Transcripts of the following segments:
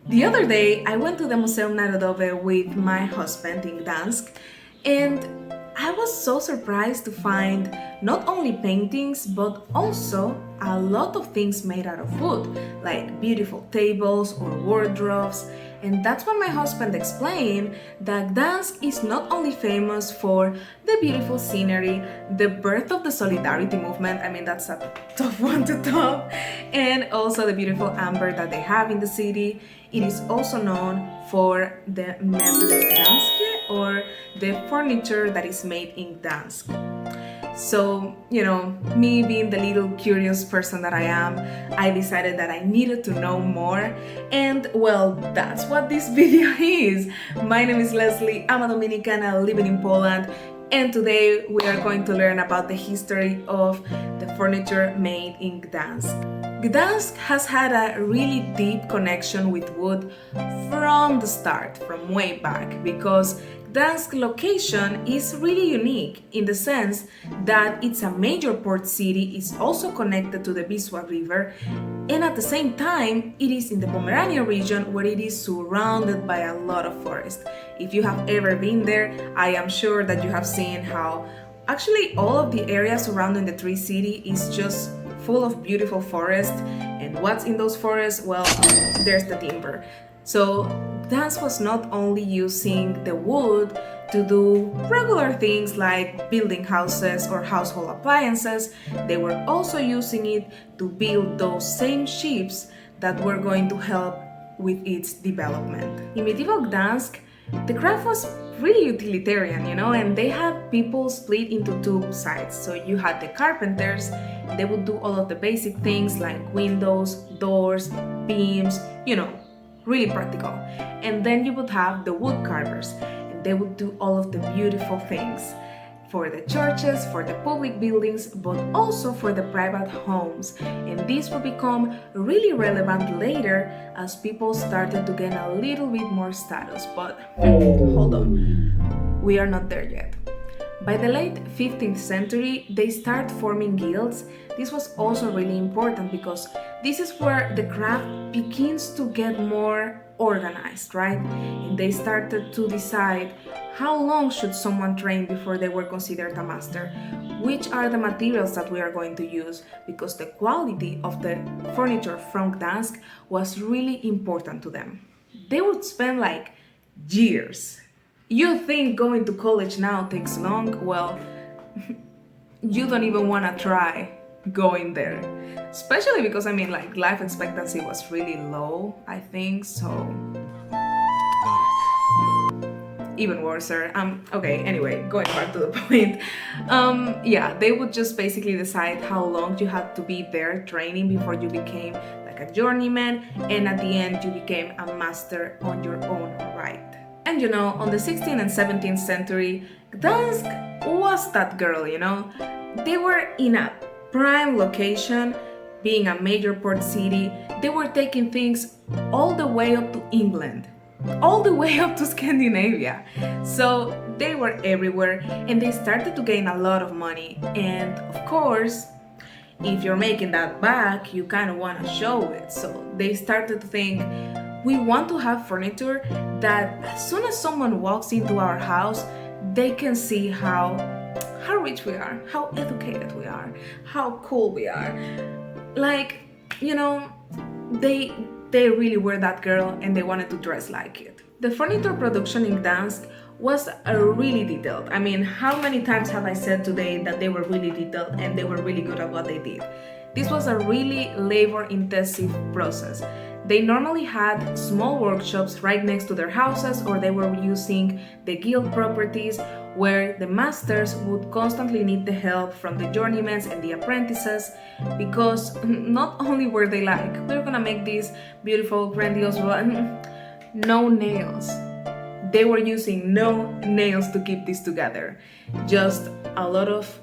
The other day, I went to the Museum Narodowe with my husband in Gdansk, and I was so surprised to find not only paintings but also a lot of things made out of wood, like beautiful tables or wardrobes. And that's when my husband explained that Gdansk is not only famous for the beautiful scenery, the birth of the solidarity movement, I mean that's a tough one to top, and also the beautiful amber that they have in the city. It is also known for the Meble Gdańskie, or the furniture that is made in Gdansk. So, me being the little curious person that I am, I decided that I needed to know more. And well, that's what this video is. My name is Leslie, I'm a Dominicana living in Poland, and today we are going to learn about the history of the furniture made in Gdansk. Gdansk has had a really deep connection with wood from the start, from way back, because Gdansk's location is really unique in the sense that it's a major port city, it's also connected to the Wisła River, and at the same time it is in the Pomerania region where it is surrounded by a lot of forest. If you have ever been there, I am sure that you have seen how actually all of the area surrounding the Tree City is just full of beautiful forest. And what's in those forests? Well, there's the timber. So Gdansk was not only using the wood to do regular things like building houses or household appliances, they were also using it to build those same ships that were going to help with its development. In medieval Gdansk, the craft was really utilitarian, and they had people split into two sides. So you had the carpenters, they would do all of the basic things like windows, doors, beams, really practical. And then you would have the wood carvers, and they would do all of the beautiful things for the churches, for the public buildings, but also for the private homes. And this would become really relevant later as people started to gain a little bit more status. But hold on, we are not there yet. By the late 15th century, they start forming guilds. This was also really important because this is where the craft begins to get more organized, right? And they started to decide how long should someone train before they were considered a master, which are the materials that we are going to use, because the quality of the furniture from Gdansk was really important to them. They would spend like years. You think going to college now takes long? Well, you don't even want to try going there, especially because life expectancy was really low, I think, so even worse. Okay, anyway, going back to the point. They would just basically decide how long you had to be there training before you became like a journeyman, and at the end you became a master on your own right. And on the 16th and 17th century, Gdansk was that girl, They were in a prime location, being a major port city. They were taking things all the way up to England, all the way up to Scandinavia. So they were everywhere, and they started to gain a lot of money. And of course, if you're making that back, you kind of want to show it. So they started to think, we want to have furniture that as soon as someone walks into our house, they can see how rich we are, how educated we are, how cool we are. They really were that girl, and they wanted to dress like it. The furniture production in Gdansk was really detailed. How many times have I said today that they were really detailed and they were really good at what they did? This was a really labor-intensive process. They normally had small workshops right next to their houses, or they were using the guild properties where the masters would constantly need the help from the journeymen and the apprentices, because not only were they like, we're gonna make this beautiful, grandiose, no nails. They were using no nails to keep this together. Just a lot of,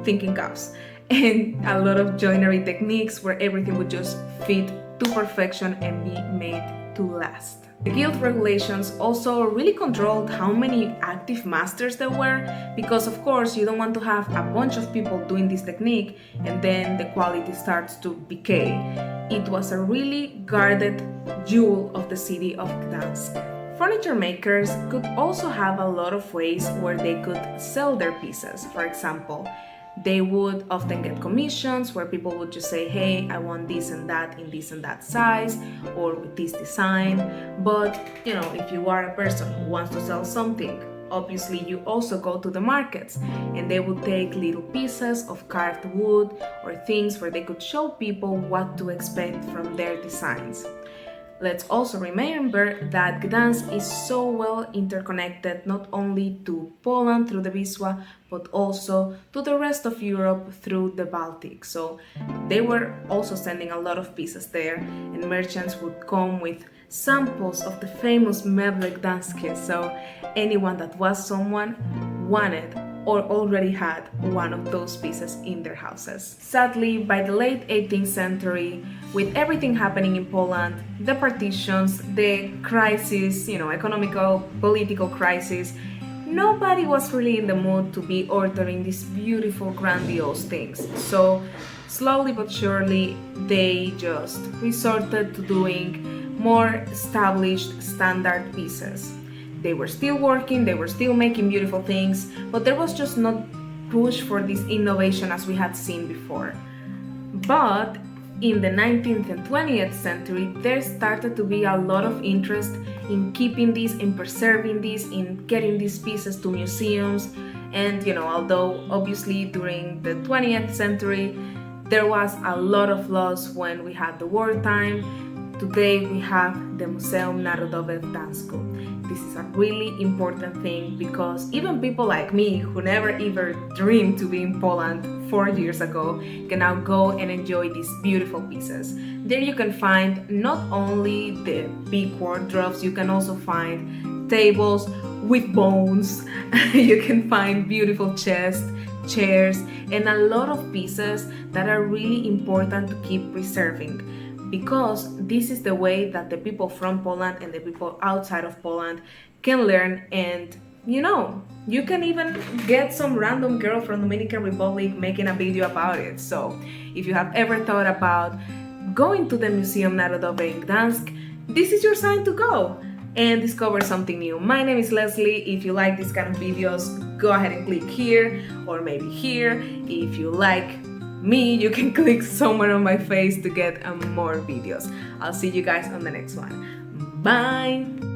thinking caps and a lot of joinery techniques where everything would just fit to perfection and be made to last. The guild regulations also really controlled how many active masters there were, because of course you don't want to have a bunch of people doing this technique and then the quality starts to decay. it was a really guarded jewel of the city of Gdansk. Furniture makers could also have a lot of ways where they could sell their pieces. For example, they would often get commissions where people would just say, hey, I want this and that in this and that size or with this design. But if you are a person who wants to sell something, obviously you also go to the markets and they would take little pieces of carved wood or things where they could show people what to expect from their designs. Let's also remember that Gdansk is so well interconnected not only to Poland through the Wisła, but also to the rest of Europe through the Baltic. So they were also sending a lot of pieces there, and merchants would come with samples of the famous Meble Gdańskie. So anyone that was someone wanted or already had one of those pieces in their houses. Sadly, by the late 18th century, with everything happening in Poland, the partitions, the crisis, economical, political crisis, nobody was really in the mood to be ordering these beautiful, grandiose things. So slowly but surely, they just resorted to doing more established standard pieces. They were still working, they were still making beautiful things, but there was just not push for this innovation as we had seen before. But in the 19th and 20th century, there started to be a lot of interest in keeping these, in preserving these, in getting these pieces to museums. And although obviously during the 20th century, there was a lot of loss when we had the wartime, today we have the Muzeum Narodowe w Gdańsku. This is a really important thing because even people like me who never ever dreamed to be in Poland 4 years ago can now go and enjoy these beautiful pieces. There you can find not only the big wardrobes, you can also find tables with bones, you can find beautiful chests, chairs, and a lot of pieces that are really important to keep preserving. Because this is the way that the people from Poland and the people outside of Poland can learn, and you can even get some random girl from Dominican Republic making a video about it. So if you have ever thought about going to the Muzeum Narodowe in Gdansk, this is your sign to go and discover something new. My name is Leslie. If you like these kind of videos, go ahead and click here or maybe here. If you like me, you can click somewhere on my face to get more videos. I'll see you guys on the next one. Bye!